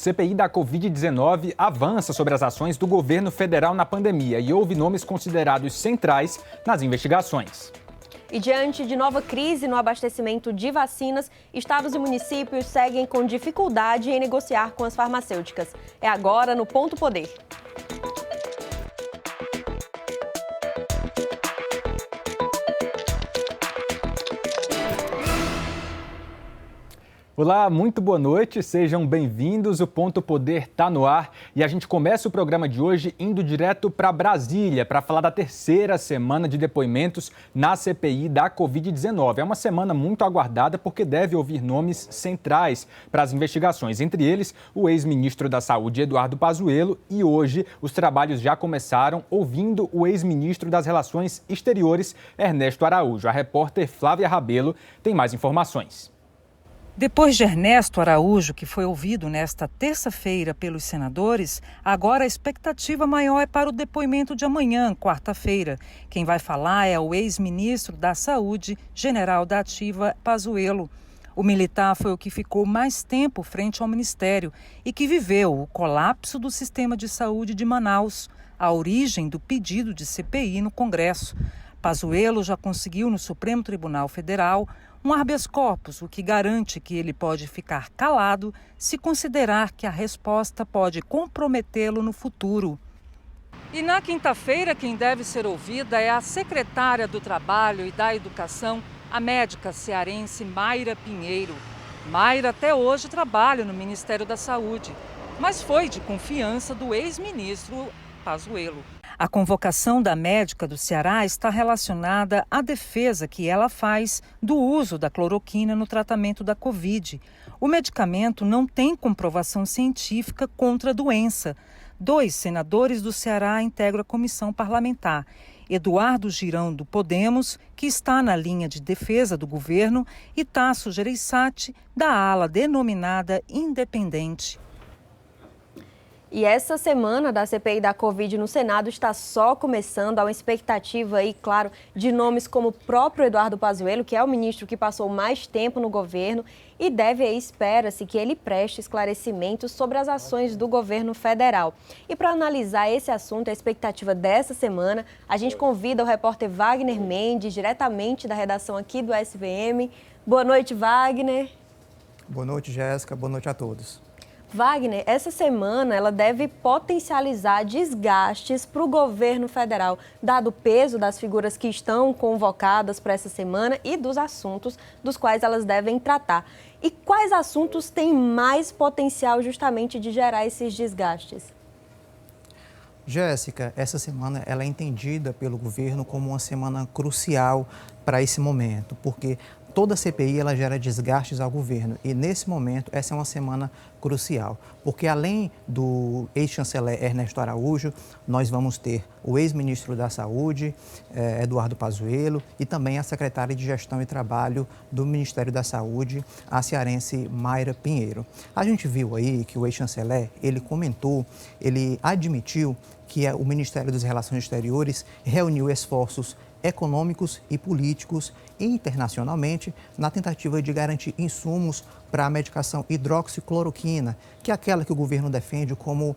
CPI da Covid-19 avança sobre as ações do governo federal na pandemia e houve nomes considerados centrais nas investigações. E diante de nova crise no abastecimento de vacinas, estados e municípios seguem com dificuldade em negociar com as farmacêuticas. É agora no Ponto Poder. Olá, muito boa noite, sejam bem-vindos. O Ponto Poder está no ar e a gente começa o programa de hoje indo direto para Brasília para falar da terceira semana de depoimentos na CPI da Covid-19. É uma semana muito aguardada porque deve ouvir nomes centrais para as investigações, entre eles o ex-ministro da Saúde, Eduardo Pazuello, e hoje os trabalhos já começaram ouvindo o ex-ministro das Relações Exteriores, Ernesto Araújo. A repórter Flávia Rabelo tem mais informações. Depois de Ernesto Araújo, que foi ouvido nesta terça-feira pelos senadores, agora a expectativa maior é para o depoimento de amanhã, quarta-feira. Quem vai falar é o ex-ministro da Saúde, general da Ativa, Pazuello. O militar foi o que ficou mais tempo frente ao ministério e que viveu o colapso do sistema de saúde de Manaus, a origem do pedido de CPI no Congresso. Pazuello já conseguiu no Supremo Tribunal Federal um habeas corpus, o que garante que ele pode ficar calado se considerar que a resposta pode comprometê-lo no futuro. E na quinta-feira, quem deve ser ouvida é a secretária do Trabalho e da Educação, a médica cearense Mayra Pinheiro. Mayra até hoje trabalha no Ministério da Saúde, mas foi de confiança do ex-ministro Pazuello. A convocação da médica do Ceará está relacionada à defesa que ela faz do uso da cloroquina no tratamento da Covid. O medicamento não tem comprovação científica contra a doença. 2 senadores do Ceará integram a comissão parlamentar. Eduardo Girão, do Podemos, que está na linha de defesa do governo, e Tasso Gereissati, da ala denominada Independente. E essa semana da CPI da Covid no Senado está só começando. Há uma expectativa aí, claro, de nomes como o próprio Eduardo Pazuello, que é o ministro que passou mais tempo no governo, e espera-se que ele preste esclarecimentos sobre as ações do governo federal. E para analisar esse assunto, a expectativa dessa semana, a gente convida o repórter Wagner Mendes, diretamente da redação aqui do SVM. Boa noite, Wagner. Boa noite, Jéssica. Boa noite a todos. Wagner, essa semana ela deve potencializar desgastes para o governo federal, dado o peso das figuras que estão convocadas para essa semana e dos assuntos dos quais elas devem tratar. E quais assuntos têm mais potencial justamente de gerar esses desgastes? Jéssica, essa semana ela é entendida pelo governo como uma semana crucial para esse momento, porque toda a CPI ela gera desgastes ao governo e, nesse momento, essa é uma semana crucial, porque além do ex-chanceler Ernesto Araújo, nós vamos ter o ex-ministro da Saúde, Eduardo Pazuello, e também a secretária de Gestão e Trabalho do Ministério da Saúde, a cearense Mayra Pinheiro. A gente viu aí que o ex-chanceler, ele comentou, ele admitiu que o Ministério das Relações Exteriores reuniu esforços econômicos e políticos internacionalmente na tentativa de garantir insumos para a medicação hidroxicloroquina, que é aquela que o governo defende como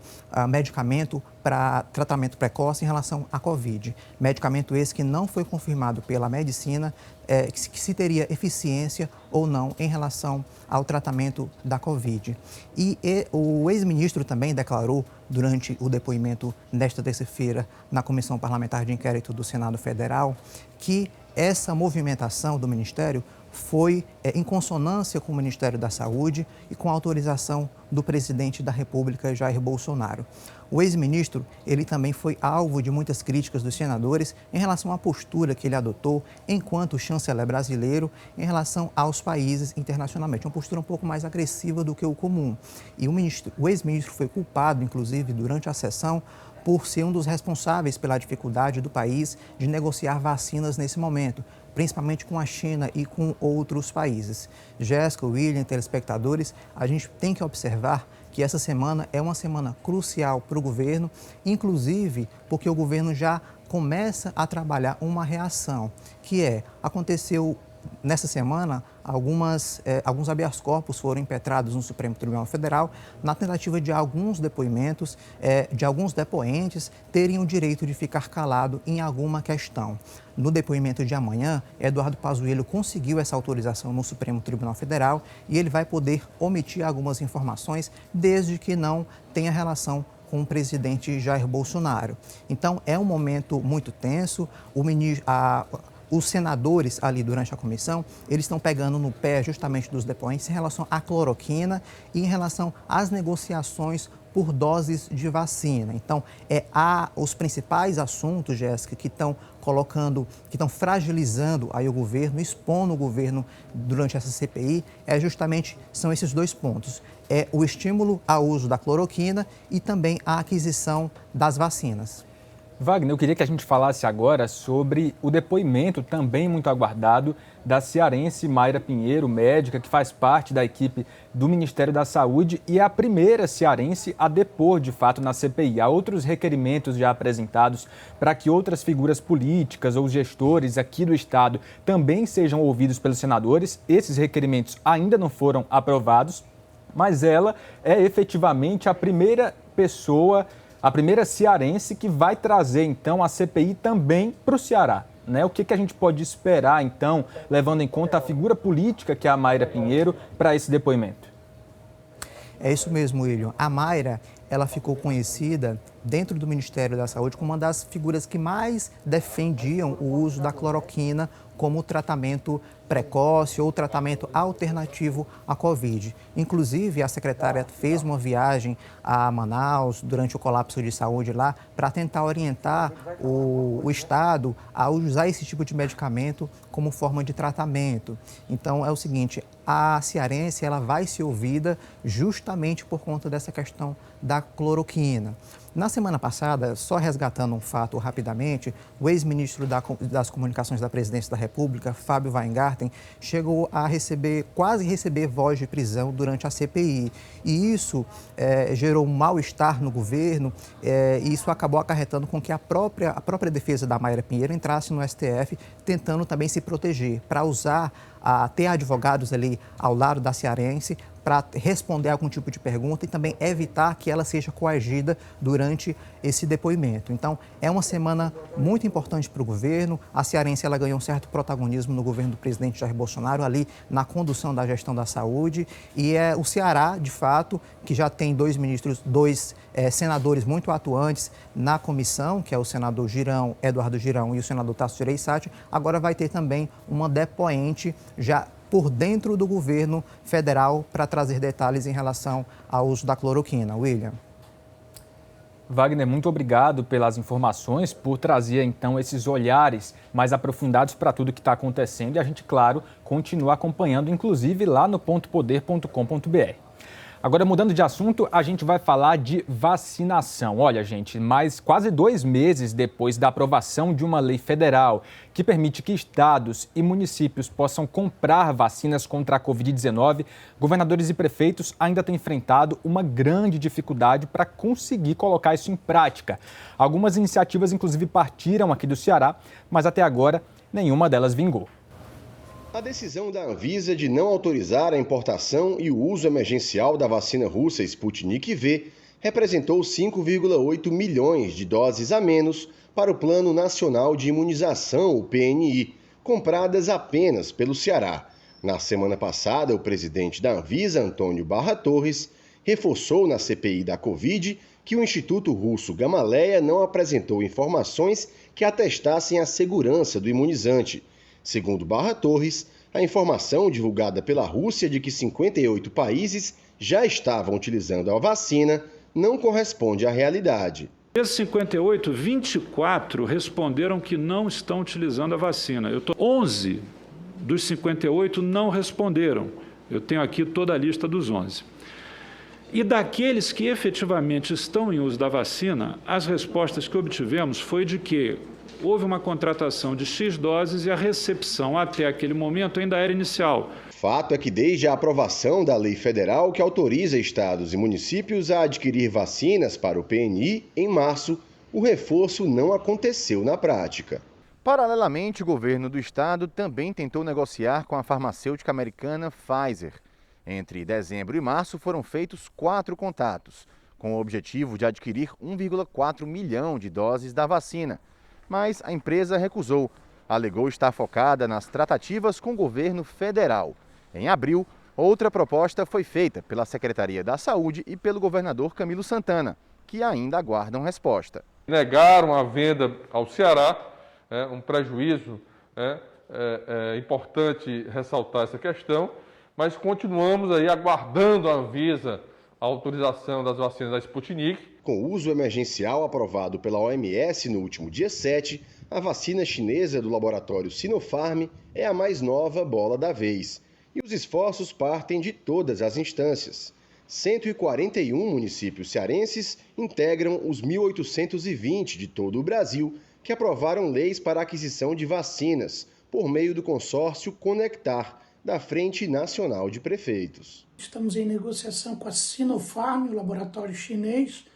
medicamento para tratamento precoce em relação à Covid. Medicamento esse que não foi confirmado pela medicina que se teria eficiência ou não em relação ao tratamento da Covid. E o ex-ministro também declarou durante o depoimento nesta terça-feira na Comissão Parlamentar de Inquérito do Senado Federal que essa movimentação do Ministério foi em consonância com o Ministério da Saúde e com a autorização do presidente da República, Jair Bolsonaro. O ex-ministro, ele também foi alvo de muitas críticas dos senadores em relação à postura que ele adotou enquanto chanceler brasileiro em relação aos países internacionalmente. Uma postura um pouco mais agressiva do que o comum. E o ex-ministro foi culpado, inclusive, durante a sessão, por ser um dos responsáveis pela dificuldade do país de negociar vacinas nesse momento, principalmente com a China e com outros países. Jéssica, William, telespectadores, a gente tem que observar que essa semana é uma semana crucial para o governo, inclusive porque o governo já começa a trabalhar uma reação, que aconteceu nessa semana, alguns habeas corpus foram impetrados no Supremo Tribunal Federal na tentativa de alguns depoimentos, de alguns depoentes terem o direito de ficar calado em alguma questão. No depoimento de amanhã, Eduardo Pazuello conseguiu essa autorização no Supremo Tribunal Federal e ele vai poder omitir algumas informações desde que não tenha relação com o presidente Jair Bolsonaro. Então, é um momento muito tenso. Os senadores ali durante a comissão, eles estão pegando no pé justamente dos depoentes em relação à cloroquina e em relação às negociações por doses de vacina. Então, os principais assuntos, Jéssica, que estão fragilizando aí o governo, expondo o governo durante essa CPI, são esses dois pontos. O estímulo ao uso da cloroquina e também a aquisição das vacinas. Wagner, eu queria que a gente falasse agora sobre o depoimento também muito aguardado da cearense Mayra Pinheiro, médica que faz parte da equipe do Ministério da Saúde e é a primeira cearense a depor de fato na CPI. Há outros requerimentos já apresentados para que outras figuras políticas ou gestores aqui do estado também sejam ouvidos pelos senadores. Esses requerimentos ainda não foram aprovados, mas ela é efetivamente a primeira pessoa, a primeira cearense que vai trazer, então, a CPI também para o Ceará. Né? O que a gente pode esperar, então, levando em conta a figura política que é a Mayra Pinheiro, para esse depoimento? É isso mesmo, William. A Mayra, ela ficou conhecida dentro do Ministério da Saúde como uma das figuras que mais defendiam o uso da cloroquina como tratamento precoce ou tratamento alternativo à Covid. Inclusive, a secretária fez uma viagem a Manaus durante o colapso de saúde lá para tentar orientar o Estado a usar esse tipo de medicamento como forma de tratamento. Então, é o seguinte, a cearense ela vai ser ouvida justamente por conta dessa questão da cloroquina. Na semana passada, só resgatando um fato rapidamente, o ex-ministro das Comunicações da Presidência da República, Fábio Weingarten, chegou a quase receber voz de prisão durante a CPI. E isso gerou um mal-estar no governo e isso acabou acarretando com que a própria defesa da Mayra Pinheiro entrasse no STF, tentando também se proteger, para ter advogados ali ao lado da cearense para responder algum tipo de pergunta e também evitar que ela seja coagida durante esse depoimento. Então, é uma semana muito importante para o governo. A cearense ela ganhou um certo protagonismo no governo do presidente Jair Bolsonaro, ali na condução da gestão da saúde. E é o Ceará, de fato, que já tem dois senadores muito atuantes na comissão, que é o senador Eduardo Girão e o senador Tasso Gereissati, agora vai ter também uma depoente já por dentro do governo federal para trazer detalhes em relação ao uso da cloroquina. William. Wagner, muito obrigado pelas informações, por trazer, então, esses olhares mais aprofundados para tudo que está acontecendo e a gente, claro, continua acompanhando, inclusive lá no pontopoder.com.br. Agora, mudando de assunto, a gente vai falar de vacinação. Olha, gente, mais quase 2 meses depois da aprovação de uma lei federal que permite que estados e municípios possam comprar vacinas contra a Covid-19, governadores e prefeitos ainda têm enfrentado uma grande dificuldade para conseguir colocar isso em prática. Algumas iniciativas, inclusive, partiram aqui do Ceará, mas até agora nenhuma delas vingou. A decisão da Anvisa de não autorizar a importação e o uso emergencial da vacina russa Sputnik V representou 5,8 milhões de doses a menos para o Plano Nacional de Imunização, o PNI, compradas apenas pelo Ceará. Na semana passada, o presidente da Anvisa, Antônio Barra Torres, reforçou na CPI da Covid que o Instituto Russo Gamaleya não apresentou informações que atestassem a segurança do imunizante. Segundo Barra Torres, a informação divulgada pela Rússia de que 58 países já estavam utilizando a vacina não corresponde à realidade. Desses 58, 24 responderam que não estão utilizando a vacina. 11 dos 58 não responderam. Eu tenho aqui toda a lista dos 11. E daqueles que efetivamente estão em uso da vacina, as respostas que obtivemos foi de que houve uma contratação de X doses e a recepção até aquele momento ainda era inicial. Fato é que desde a aprovação da lei federal que autoriza estados e municípios a adquirir vacinas para o PNI, em março, o reforço não aconteceu na prática. Paralelamente, o governo do estado também tentou negociar com a farmacêutica americana Pfizer. Entre dezembro e março foram feitos 4 contatos, com o objetivo de adquirir 1,4 milhão de doses da vacina. Mas a empresa recusou. Alegou estar focada nas tratativas com o governo federal. Em abril, outra proposta foi feita pela Secretaria da Saúde e pelo governador Camilo Santana, que ainda aguardam resposta. Negaram a venda ao Ceará, um prejuízo, é importante ressaltar essa questão, mas continuamos aí aguardando a Anvisa a autorização das vacinas da Sputnik. Com uso emergencial aprovado pela OMS no último dia 7, a vacina chinesa do laboratório Sinopharm é a mais nova bola da vez. E os esforços partem de todas as instâncias. 141 municípios cearenses integram os 1.820 de todo o Brasil que aprovaram leis para a aquisição de vacinas por meio do consórcio Conectar, da Frente Nacional de Prefeitos. Estamos em negociação com a Sinopharm, o laboratório chinês,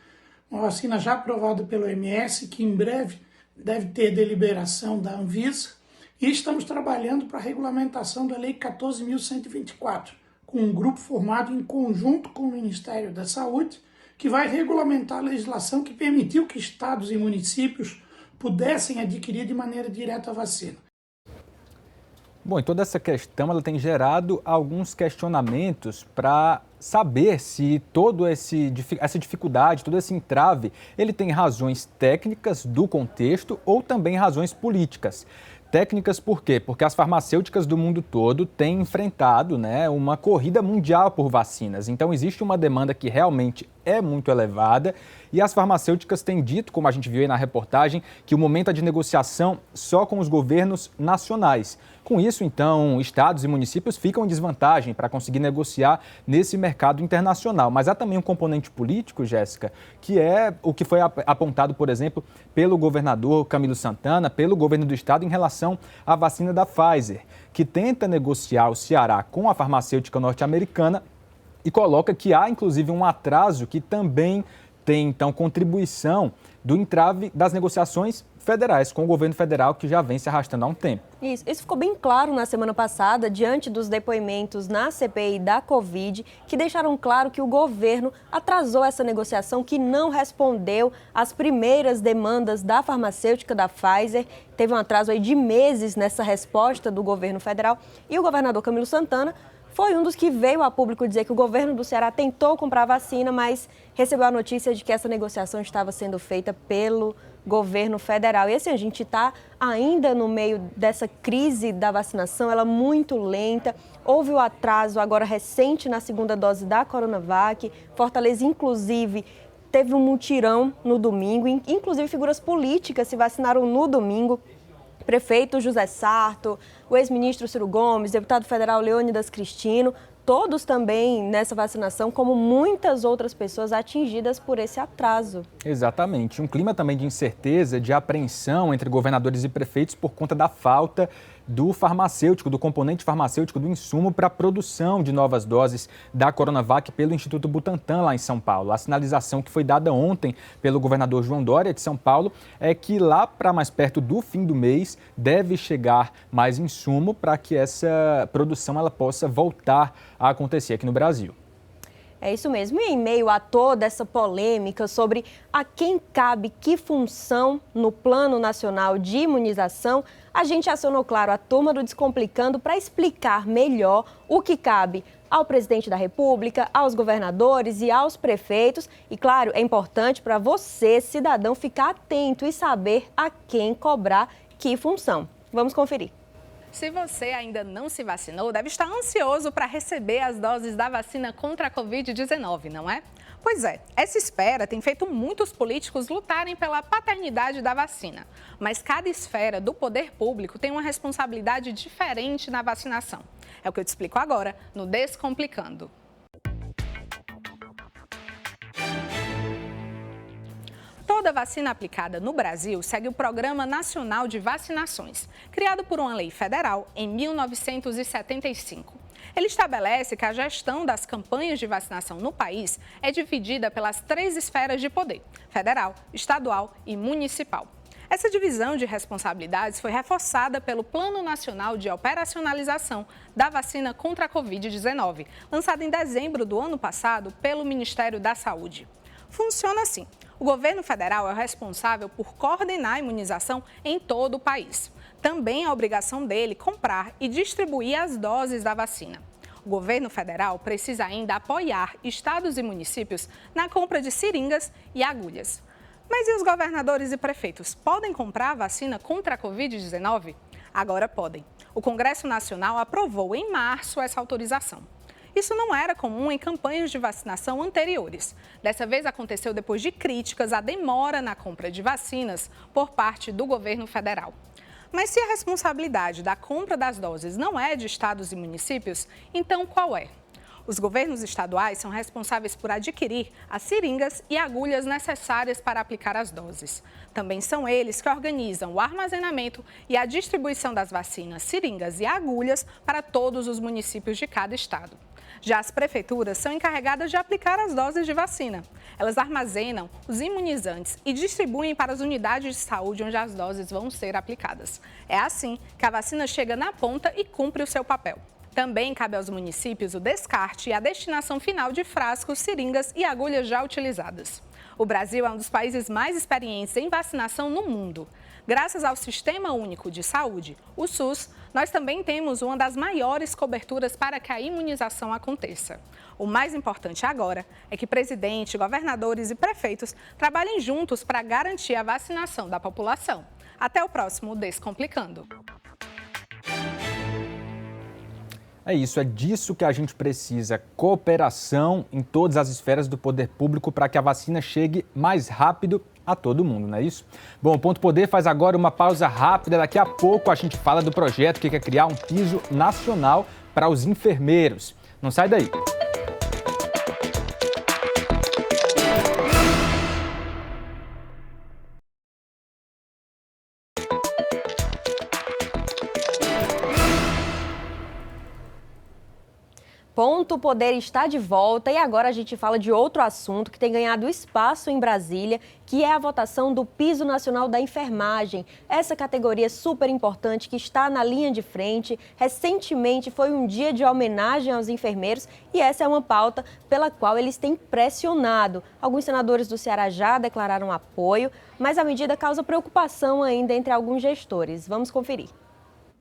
uma vacina já aprovada pelo OMS, que em breve deve ter deliberação da Anvisa, e estamos trabalhando para a regulamentação da Lei 14.124, com um grupo formado em conjunto com o Ministério da Saúde, que vai regulamentar a legislação que permitiu que estados e municípios pudessem adquirir de maneira direta a vacina. Bom, e toda essa questão ela tem gerado alguns questionamentos para saber se toda essa dificuldade, todo esse entrave, ele tem razões técnicas do contexto ou também razões políticas. Técnicas por quê? Porque as farmacêuticas do mundo todo têm enfrentado, uma corrida mundial por vacinas. Então existe uma demanda que realmente é muito elevada e as farmacêuticas têm dito, como a gente viu aí na reportagem, que o momento é de negociação só com os governos nacionais. Com isso, então, estados e municípios ficam em desvantagem para conseguir negociar nesse mercado internacional. Mas há também um componente político, Jéssica, que é o que foi apontado, por exemplo, pelo governador Camilo Santana, pelo governo do estado em relação à vacina da Pfizer, que tenta negociar o Ceará com a farmacêutica norte-americana e coloca que há, inclusive, um atraso que também tem, então, contribuição do entrave das negociações federais com o governo federal, que já vem se arrastando há um tempo. Isso ficou bem claro na semana passada, diante dos depoimentos na CPI da Covid, que deixaram claro que o governo atrasou essa negociação, que não respondeu às primeiras demandas da farmacêutica da Pfizer. Teve um atraso aí de meses nessa resposta do governo federal. E o governador Camilo Santana foi um dos que veio a público dizer que o governo do Ceará tentou comprar a vacina, mas recebeu a notícia de que essa negociação estava sendo feita pelo governo federal. E assim, a gente está ainda no meio dessa crise da vacinação, ela muito lenta. Houve o atraso agora recente na segunda dose da Coronavac. Fortaleza, inclusive, teve um mutirão no domingo, inclusive figuras políticas se vacinaram no domingo. Prefeito José Sarto, o ex-ministro Ciro Gomes, deputado federal Leônidas Cristino, todos também nessa vacinação, como muitas outras pessoas atingidas por esse atraso. Exatamente. Um clima também de incerteza, de apreensão entre governadores e prefeitos por conta da falta do farmacêutico, do componente farmacêutico, do insumo para a produção de novas doses da Coronavac pelo Instituto Butantan, lá em São Paulo. A sinalização que foi dada ontem pelo governador João Dória de São Paulo é que lá para mais perto do fim do mês deve chegar mais insumo para que essa produção ela possa voltar a acontecer aqui no Brasil. É isso mesmo. E em meio a toda essa polêmica sobre a quem cabe que função no Plano Nacional de Imunização, a gente acionou, claro, a turma do Descomplicando para explicar melhor o que cabe ao presidente da República, aos governadores e aos prefeitos. E, claro, é importante para você, cidadão, ficar atento e saber a quem cobrar que função. Vamos conferir. Se você ainda não se vacinou, deve estar ansioso para receber as doses da vacina contra a Covid-19, não é? Pois é, essa espera tem feito muitos políticos lutarem pela paternidade da vacina. Mas cada esfera do poder público tem uma responsabilidade diferente na vacinação. É o que eu te explico agora no Descomplicando. Toda vacina aplicada no Brasil segue o Programa Nacional de Vacinações, criado por uma lei federal em 1975. Ele estabelece que a gestão das campanhas de vacinação no país é dividida pelas 3 esferas de poder: federal, estadual e municipal. Essa divisão de responsabilidades foi reforçada pelo Plano Nacional de Operacionalização da Vacina contra a Covid-19, lançado em dezembro do ano passado pelo Ministério da Saúde. Funciona assim. O governo federal é o responsável por coordenar a imunização em todo o país. Também é obrigação dele comprar e distribuir as doses da vacina. O governo federal precisa ainda apoiar estados e municípios na compra de seringas e agulhas. Mas e os governadores e prefeitos podem comprar a vacina contra a Covid-19? Agora podem. O Congresso Nacional aprovou em março essa autorização. Isso não era comum em campanhas de vacinação anteriores. Dessa vez aconteceu depois de críticas à demora na compra de vacinas por parte do governo federal. Mas se a responsabilidade da compra das doses não é de estados e municípios, então qual é? Os governos estaduais são responsáveis por adquirir as seringas e agulhas necessárias para aplicar as doses. Também são eles que organizam o armazenamento e a distribuição das vacinas, seringas e agulhas para todos os municípios de cada estado. Já as prefeituras são encarregadas de aplicar as doses de vacina. Elas armazenam os imunizantes e distribuem para as unidades de saúde onde as doses vão ser aplicadas. É assim que a vacina chega na ponta e cumpre o seu papel. Também cabe aos municípios o descarte e a destinação final de frascos, seringas e agulhas já utilizadas. O Brasil é um dos países mais experientes em vacinação no mundo. Graças ao Sistema Único de Saúde, o SUS, nós também temos uma das maiores coberturas para que a imunização aconteça. O mais importante agora é que presidente, governadores e prefeitos trabalhem juntos para garantir a vacinação da população. Até o próximo Descomplicando. É isso, é disso que a gente precisa, cooperação em todas as esferas do poder público para que a vacina chegue mais rápido a todo mundo, não é isso? Bom, o Ponto Poder faz agora uma pausa rápida, daqui a pouco a gente fala do projeto que quer criar um piso nacional para os enfermeiros. Não sai daí. Ponto Poder está de volta e agora a gente fala de outro assunto que tem ganhado espaço em Brasília, que é a votação do Piso Nacional da Enfermagem. Essa categoria super importante que está na linha de frente. Recentemente foi um dia de homenagem aos enfermeiros e essa é uma pauta pela qual eles têm pressionado. Alguns senadores do Ceará já declararam apoio, mas a medida causa preocupação ainda entre alguns gestores. Vamos conferir.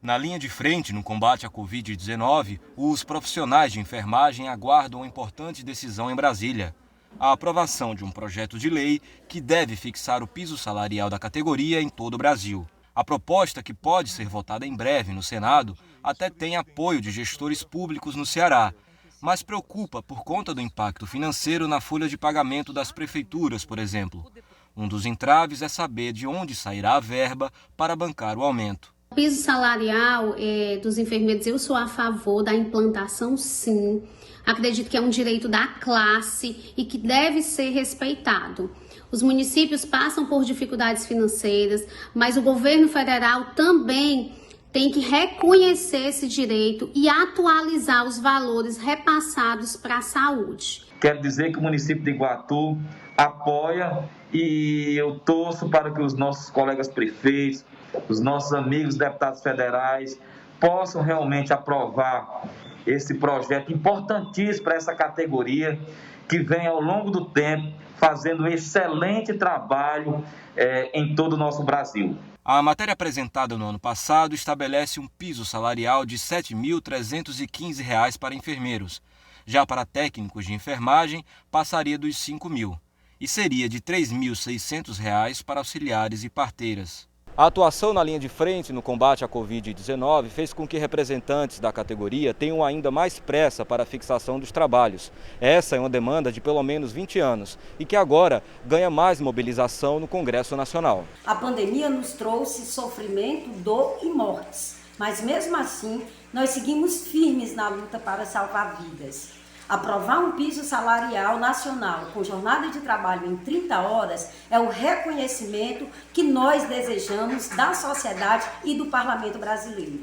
Na linha de frente no combate à Covid-19, os profissionais de enfermagem aguardam uma importante decisão em Brasília: a aprovação de um projeto de lei que deve fixar o piso salarial da categoria em todo o Brasil. A proposta, que pode ser votada em breve no Senado, até tem apoio de gestores públicos no Ceará, mas preocupa por conta do impacto financeiro na folha de pagamento das prefeituras, por exemplo. Um dos entraves é saber de onde sairá a verba para bancar o aumento. O piso salarial dos enfermeiros, eu sou a favor da implantação, sim. Acredito que é um direito da classe e que deve ser respeitado. Os municípios passam por dificuldades financeiras, mas o governo federal também tem que reconhecer esse direito e atualizar os valores repassados para a saúde. Quero dizer que o município de Iguatu apoia e eu torço para que os nossos colegas prefeitos, os nossos amigos deputados federais possam realmente aprovar esse projeto importantíssimo para essa categoria que vem ao longo do tempo fazendo um excelente trabalho em todo o nosso Brasil. A matéria apresentada no ano passado estabelece um piso salarial de R$ 7.315 para enfermeiros. Já para técnicos de enfermagem, passaria dos R$ 5.000 e seria de R$ 3.600 para auxiliares e parteiras. A atuação na linha de frente no combate à Covid-19 fez com que representantes da categoria tenham ainda mais pressa para a fixação dos trabalhos. Essa é uma demanda de pelo menos 20 anos e que agora ganha mais mobilização no Congresso Nacional. A pandemia nos trouxe sofrimento, dor e mortes, mas mesmo assim nós seguimos firmes na luta para salvar vidas. Aprovar um piso salarial nacional com jornada de trabalho em 30 horas é o reconhecimento que nós desejamos da sociedade e do parlamento brasileiro.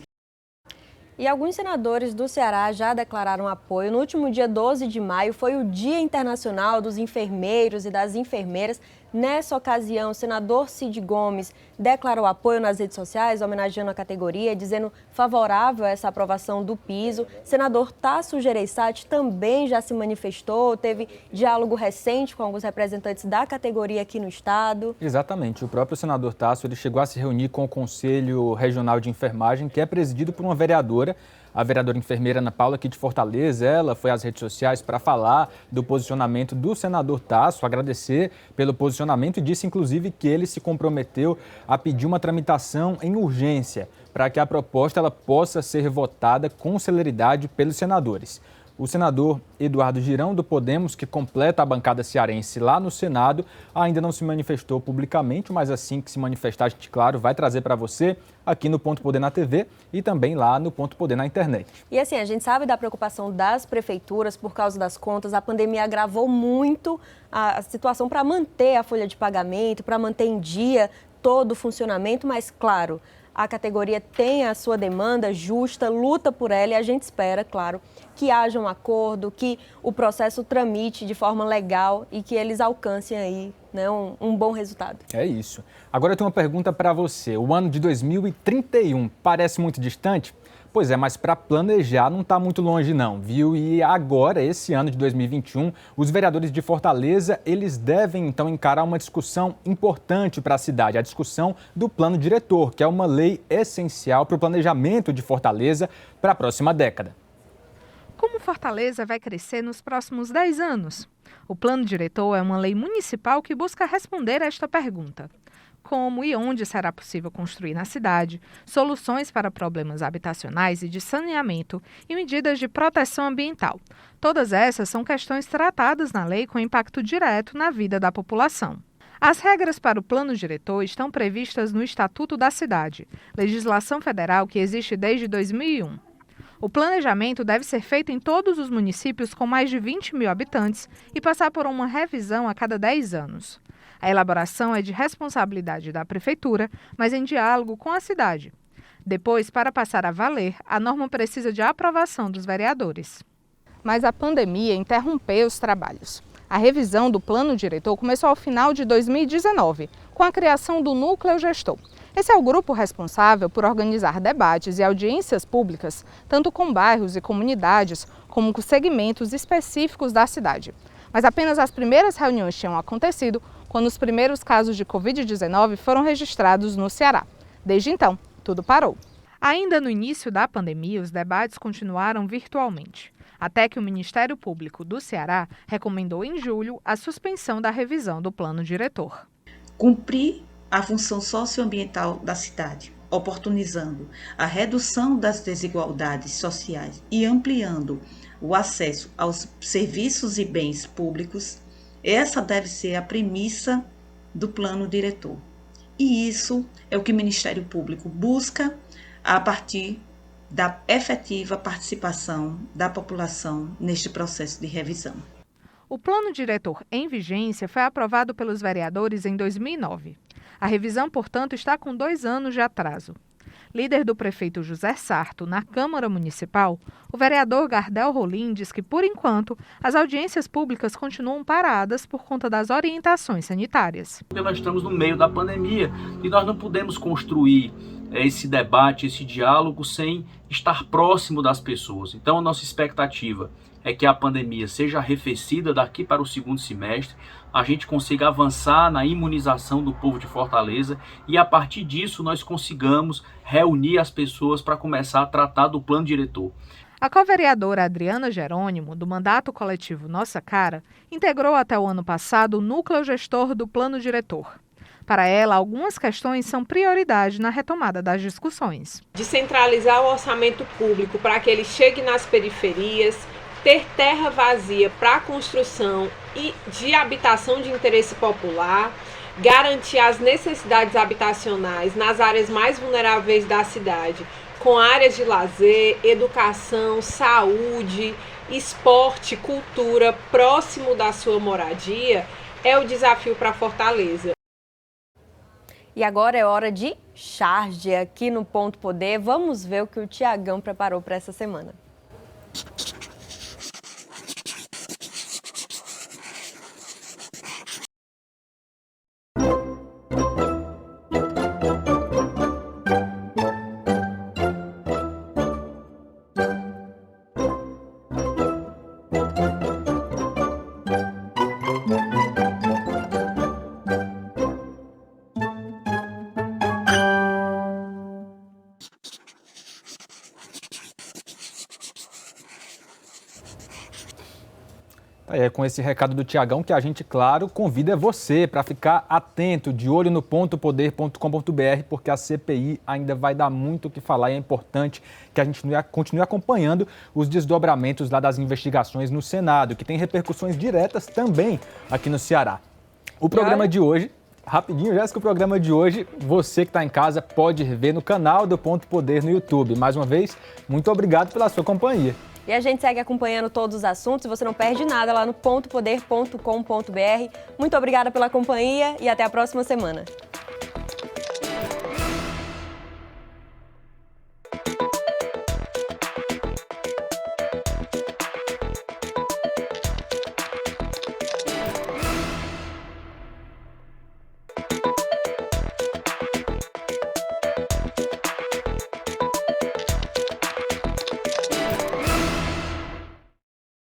E alguns senadores do Ceará já declararam apoio. No último dia 12 de maio foi o Dia Internacional dos Enfermeiros e das Enfermeiras. Nessa ocasião, o senador Cid Gomes declarou apoio nas redes sociais, homenageando a categoria, dizendo favorável a essa aprovação do piso. Senador Tasso Gereissati também já se manifestou, teve diálogo recente com alguns representantes da categoria aqui no estado. Exatamente. O próprio senador Tasso ele chegou a se reunir com o Conselho Regional de Enfermagem, que é presidido por uma vereadora, a vereadora enfermeira Ana Paula, aqui de Fortaleza. Ela foi às redes sociais para falar do posicionamento do senador Tasso, agradecer pelo posicionamento e disse, inclusive, que ele se comprometeu a pedir uma tramitação em urgência para que a proposta ela possa ser votada com celeridade pelos senadores. O senador Eduardo Girão, do Podemos, que completa a bancada cearense lá no Senado, ainda não se manifestou publicamente, mas assim que se manifestar, a gente, claro, vai trazer para você aqui no Ponto Poder na TV e também lá no Ponto Poder na internet. E assim, a gente sabe da preocupação das prefeituras por causa das contas. A pandemia agravou muito a situação para manter a folha de pagamento, para manter em dia todo o funcionamento, mas claro, a categoria tem a sua demanda justa, luta por ela e a gente espera, claro, que haja um acordo, que o processo tramite de forma legal e que eles alcancem aí, né, um bom resultado. É isso. Agora eu tenho uma pergunta para você. O ano de 2031 parece muito distante? Pois é, mas para planejar não está muito longe não, viu? E agora, esse ano de 2021, os vereadores de Fortaleza, eles devem então encarar uma discussão importante para a cidade, a discussão do plano diretor, que é uma lei essencial para o planejamento de Fortaleza para a próxima década. Como Fortaleza vai crescer nos próximos 10 anos? O plano diretor é uma lei municipal que busca responder a esta pergunta. Como e onde será possível construir na cidade, soluções para problemas habitacionais e de saneamento e medidas de proteção ambiental. Todas essas são questões tratadas na lei com impacto direto na vida da população. As regras para o plano diretor estão previstas no Estatuto da Cidade, legislação federal que existe desde 2001. O planejamento deve ser feito em todos os municípios com mais de 20 mil habitantes e passar por uma revisão a cada 10 anos. A elaboração é de responsabilidade da Prefeitura, mas em diálogo com a cidade. Depois, para passar a valer, a norma precisa de aprovação dos vereadores. Mas a pandemia interrompeu os trabalhos. A revisão do plano diretor começou ao final de 2019, com a criação do Núcleo Gestor. Esse é o grupo responsável por organizar debates e audiências públicas, tanto com bairros e comunidades, como com segmentos específicos da cidade. Mas apenas as primeiras reuniões tinham acontecido quando os primeiros casos de Covid-19 foram registrados no Ceará. Desde então, tudo parou. Ainda no início da pandemia, os debates continuaram virtualmente, até que o Ministério Público do Ceará recomendou em julho a suspensão da revisão do plano diretor. Cumprir a função socioambiental da cidade, oportunizando a redução das desigualdades sociais e ampliando o acesso aos serviços e bens públicos, essa deve ser a premissa do plano diretor. E isso é o que o Ministério Público busca a partir da efetiva participação da população neste processo de revisão. O plano diretor em vigência foi aprovado pelos vereadores em 2009. A revisão, portanto, está com 2 anos de atraso. Líder do prefeito José Sarto na Câmara Municipal, o vereador Gardel Rolim diz que, por enquanto, as audiências públicas continuam paradas por conta das orientações sanitárias. Nós estamos no meio da pandemia e nós não podemos construir esse debate, esse diálogo sem estar próximo das pessoas. Então, a nossa expectativa é que a pandemia seja arrefecida daqui para o segundo semestre, a gente consiga avançar na imunização do povo de Fortaleza e, a partir disso, nós consigamos reunir as pessoas para começar a tratar do plano diretor. A co-vereadora Adriana Jerônimo, do mandato coletivo Nossa Cara, integrou até o ano passado o núcleo gestor do plano diretor. Para ela, algumas questões são prioridade na retomada das discussões. Descentralizar o orçamento público para que ele chegue nas periferias, ter terra vazia para construção e de habitação de interesse popular, garantir as necessidades habitacionais nas áreas mais vulneráveis da cidade, com áreas de lazer, educação, saúde, esporte, cultura próximo da sua moradia, é o desafio para Fortaleza. E agora é hora de charge aqui no Ponto Poder. Vamos ver o que o Tiagão preparou para essa semana. é com esse recado do Tiagão que a gente, claro, convida você para ficar atento, de olho no pontopoder.com.br, porque a CPI ainda vai dar muito o que falar e é importante que a gente continue acompanhando os desdobramentos lá das investigações no Senado, que tem repercussões diretas também aqui no Ceará. O programa de hoje... Rapidinho, Jéssica, o programa de hoje, você que está em casa pode rever no canal do Ponto Poder no YouTube. Mais uma vez, muito obrigado pela sua companhia. E a gente segue acompanhando todos os assuntos, você não perde nada lá no pontopoder.com.br. Muito obrigada pela companhia e até a próxima semana.